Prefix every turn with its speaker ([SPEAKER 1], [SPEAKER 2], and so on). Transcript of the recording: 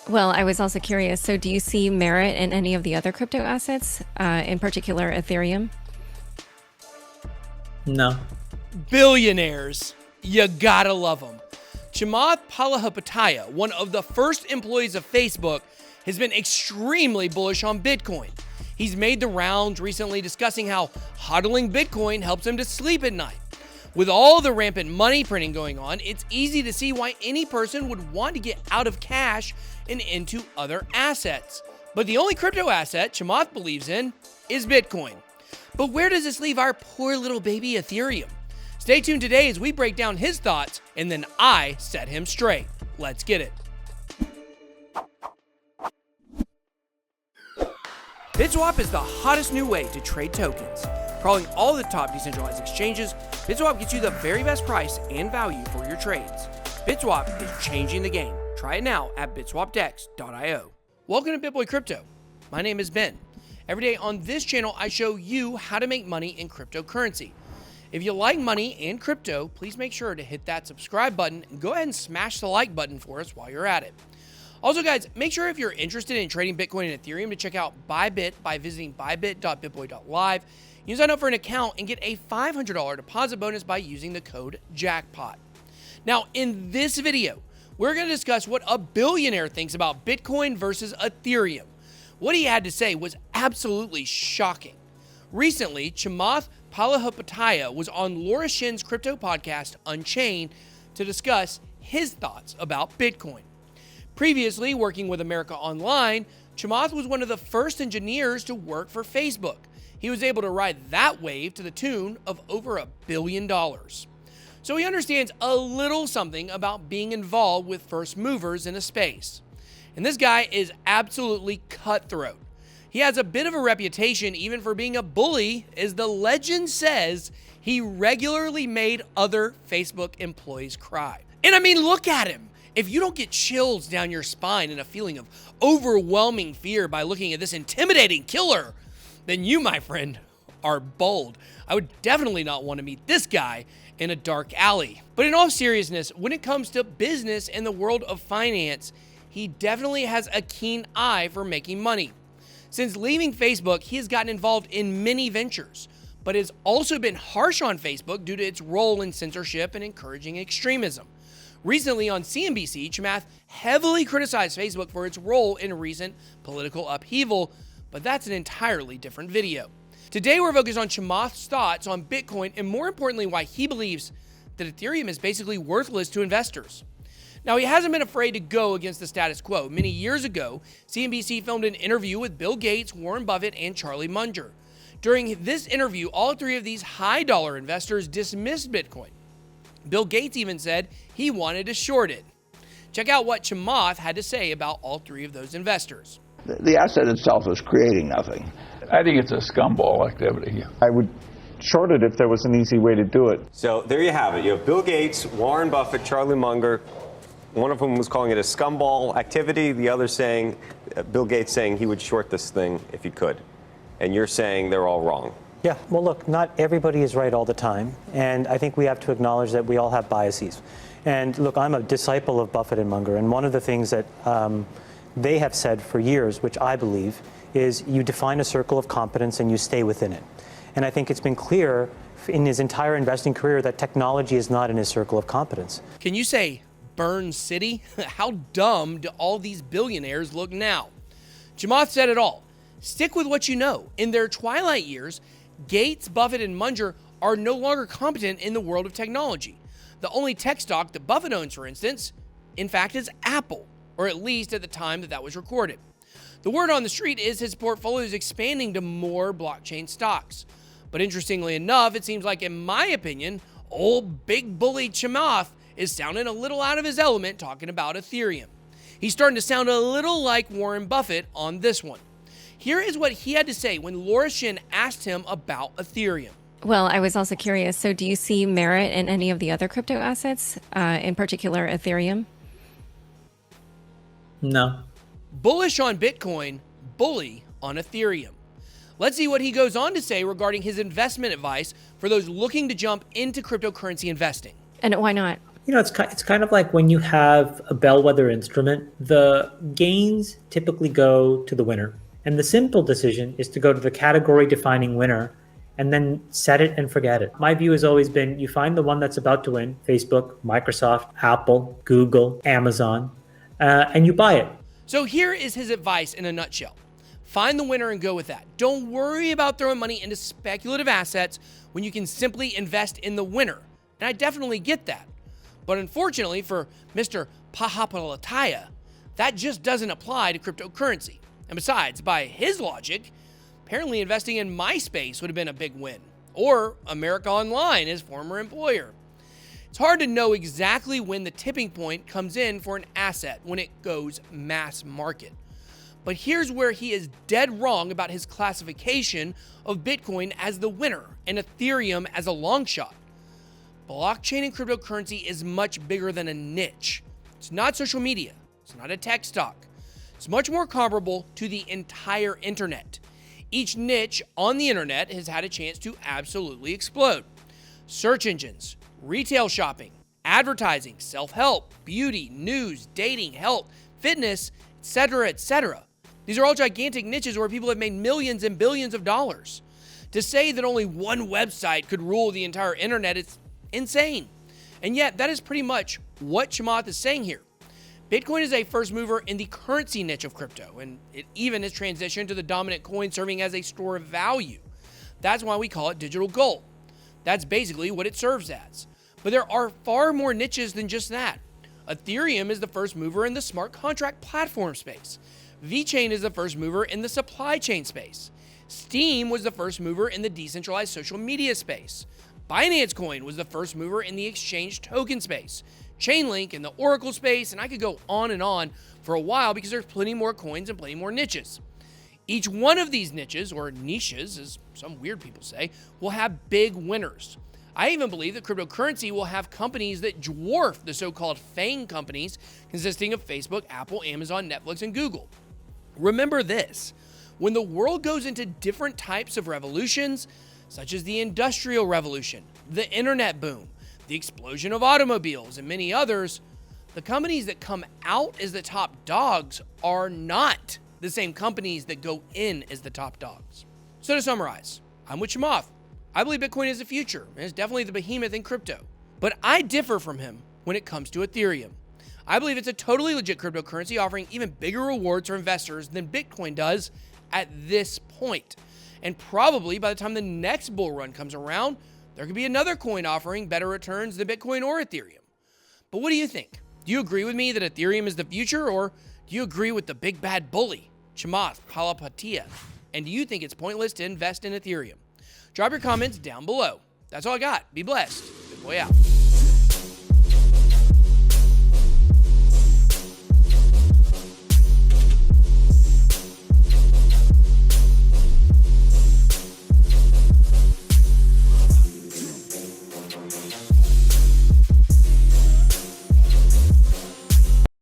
[SPEAKER 1] Well, I was also curious. So do you see merit in any of the other crypto assets, in particular Ethereum?
[SPEAKER 2] No.
[SPEAKER 3] Billionaires. You gotta love them. Chamath Palihapitiya, one of the first employees of Facebook, has been extremely bullish on Bitcoin. He's made the rounds recently discussing how hodling Bitcoin helps him to sleep at night. With all the rampant money printing going on, it's easy to see why any person would want to get out of cash and into other assets. But the only crypto asset Chamath believes in is Bitcoin. But where does this leave our poor little baby Ethereum? Stay tuned today as we break down his thoughts and then I set him straight. Let's get it. BitSwap is the hottest new way to trade tokens. Crawling all the top decentralized exchanges, BitSwap gets you the very best price and value for your trades. BitSwap is changing the game. Try it now at bitswapdex.io. Welcome to BitBoy Crypto. My name is Ben. Every day on this channel, I show you how to make money in cryptocurrency. If you like money and crypto, please make sure to hit that subscribe button and go ahead and smash the like button for us while you're at it. Also, guys, make sure if you're interested in trading Bitcoin and Ethereum to check out Bybit by visiting bybit.BitBoy.Live. You can sign up for an account and get a $500 deposit bonus by using the code JACKPOT. Now, in this video, we're going to discuss what a billionaire thinks about Bitcoin versus Ethereum. What he had to say was absolutely shocking. Recently, Chamath Palihapitiya was on Laura Shin's crypto podcast, Unchained, to discuss his thoughts about Bitcoin. Previously, working with America Online, Chamath was one of the first engineers to work for Facebook. He was able to ride that wave to the tune of over $1 billion. So he understands a little something about being involved with first movers in a space. And this guy is absolutely cutthroat. He has a bit of a reputation even for being a bully, as the legend says he regularly made other Facebook employees cry. And I mean, look at him. If you don't get chills down your spine and a feeling of overwhelming fear by looking at this intimidating killer, then you, my friend, are bold. I would definitely not want to meet this guy in a dark alley. But in all seriousness, when it comes to business and the world of finance, he definitely has a keen eye for making money. Since leaving Facebook, he has gotten involved in many ventures, but has also been harsh on Facebook due to its role in censorship and encouraging extremism. Recently on CNBC, Chamath heavily criticized Facebook for its role in recent political upheaval, but that's an entirely different video. Today we're focused on Chamath's thoughts on Bitcoin and more importantly why he believes that Ethereum is basically worthless to investors. Now, he hasn't been afraid to go against the status quo. Many years ago, CNBC filmed an interview with Bill Gates, Warren Buffett, and Charlie Munger. During this interview, all three of these high-dollar investors dismissed Bitcoin. Bill Gates even said he wanted to short it. Check out what Chamath had to say about all three of those investors.
[SPEAKER 4] The asset itself is creating nothing.
[SPEAKER 5] I think it's a scumball activity.
[SPEAKER 6] I would short it if there was an easy way to do it.
[SPEAKER 7] So there you have it. You have Bill Gates, Warren Buffett, Charlie Munger. One of them was calling it a scumball activity. The other saying, Bill Gates saying he would short this thing if he could. And you're saying they're all wrong.
[SPEAKER 8] Yeah, well, look, not everybody is right all the time. And I think we have to acknowledge that we all have biases. And look, I'm a disciple of Buffett and Munger. And one of the things that they have said for years, which I believe, is you define a circle of competence and you stay within it. And I think it's been clear in his entire investing career that technology is not in his circle of competence.
[SPEAKER 3] Can you say Burn City? How dumb do all these billionaires look now? Chamath said it all. Stick with what you know. In their twilight years, Gates, Buffett, and Munger are no longer competent in the world of technology. The only tech stock that Buffett owns, for instance, in fact, is Apple, or at least at the time that was recorded. The word on the street is his portfolio is expanding to more blockchain stocks. But interestingly enough, it seems like, in my opinion, old big bully Chamath is sounding a little out of his element talking about Ethereum. He's starting to sound a little like Warren Buffett on this one. Here is what he had to say when Laura Shin asked him about Ethereum.
[SPEAKER 1] Well, I was also curious. So do you see merit in any of the other crypto assets, in particular Ethereum?
[SPEAKER 2] No.
[SPEAKER 3] Bullish on Bitcoin, bully on Ethereum. Let's see what he goes on to say regarding his investment advice for those looking to jump into cryptocurrency investing.
[SPEAKER 1] And why not?
[SPEAKER 2] It's kind of like when you have a bellwether instrument, the gains typically go to the winner. And the simple decision is to go to the category defining winner and then set it and forget it. My view has always been you find the one that's about to win, Facebook, Microsoft, Apple, Google, Amazon, and you buy it.
[SPEAKER 3] So here is his advice in a nutshell. Find the winner and go with that. Don't worry about throwing money into speculative assets when you can simply invest in the winner. And I definitely get that. But unfortunately for Mr. Palihapitiya, that just doesn't apply to cryptocurrency. And besides, by his logic, apparently investing in MySpace would have been a big win. Or America Online, his former employer. It's hard to know exactly when the tipping point comes in for an asset when it goes mass market. But here's where he is dead wrong about his classification of Bitcoin as the winner and Ethereum as a long shot. Blockchain and cryptocurrency is much bigger than a niche. It's not social media. It's not a tech stock. It's much more comparable to the entire internet. Each niche on the internet has had a chance to absolutely explode. Search engines, retail shopping, advertising, self-help, beauty, news, dating, health, fitness, etc., etc. These are all gigantic niches where people have made millions and billions of dollars. To say that only one website could rule the entire internet is insane. And yet, that is pretty much what Chamath is saying here. Bitcoin is a first mover in the currency niche of crypto, and it even has transitioned to the dominant coin serving as a store of value. That's why we call it digital gold. That's basically what it serves as. But there are far more niches than just that. Ethereum is the first mover in the smart contract platform space. VeChain is the first mover in the supply chain space. Steam was the first mover in the decentralized social media space. Binance Coin was the first mover in the exchange token space. Chainlink in the Oracle space, and I could go on for a while because there's plenty more coins and plenty more niches. Each one of these niches, or niches as some weird people say, will have big winners. I even believe that cryptocurrency will have companies that dwarf the so-called FANG companies consisting of Facebook, Apple, Amazon, Netflix, and Google. Remember this, when the world goes into different types of revolutions, such as the Industrial Revolution, the internet boom, the explosion of automobiles, and many others, the companies that come out as the top dogs are not the same companies that go in as the top dogs. So to summarize, I'm with Chamath. I believe Bitcoin is the future, and it's definitely the behemoth in crypto. But I differ from him when it comes to Ethereum. I believe it's a totally legit cryptocurrency offering even bigger rewards for investors than Bitcoin does at this point. And probably by the time the next bull run comes around, there could be another coin offering better returns than Bitcoin or Ethereum. But what do you think? Do you agree with me that Ethereum is the future, or do you agree with the big bad bully, Chamath Palihapitiya? And do you think it's pointless to invest in Ethereum? Drop your comments down below. That's all I got. Be blessed. BitBoy out.